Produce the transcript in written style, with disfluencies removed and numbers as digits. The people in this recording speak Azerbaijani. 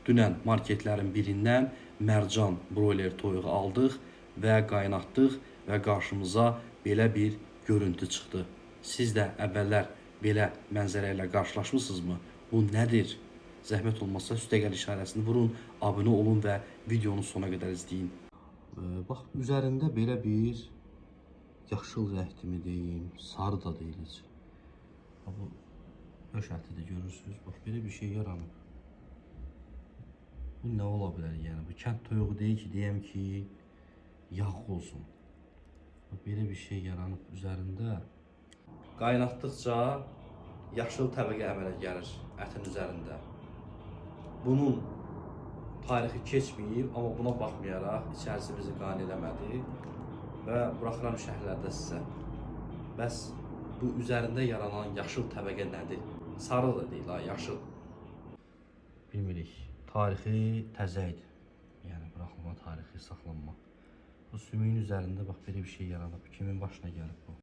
Dünən marketlərin birindən mərcan broiler toyuğu aldıq və qaynatdıq və qarşımıza belə bir görüntü çıxdı. Siz də əvvəllər belə mənzərə ilə qarşılaşmısınızmı? Bu nədir? Zəhmət olmazsa üstəgəl işarəsini vurun, abunə olun və videonu sona qədər izləyin. Bax, üzərində belə bir yaşıl rəngdimi deyim, sarı da deyilir. Bu döş ətidir, görürsünüz. Bax, belə bir şey yaranıb. Bu nə ola bilər yəni? Bu kənd toyuğu deyil ki, deyəm ki, yağ olsun. Belə bir şey yaranıb üzərində. Qaynatdıqca yaşıl təbəqə əmələ gəlir ətin üzərində. Bunun tarixi keçməyib, amma buna baxmayaraq içərisi bizi qane eləmədi və buraxıram şərhlərdə sizə. Bəs bu üzərində yaranan yaşıl təbəqə nədir? Sarı da deyil, yaşıl. Bilmirik. Tarixi təzə idi. Yəni buraxılma tarixi saxlanma. Bu sümüyün üzərində bax belə bir şey yaranıb. Kimin başına gəlib bu?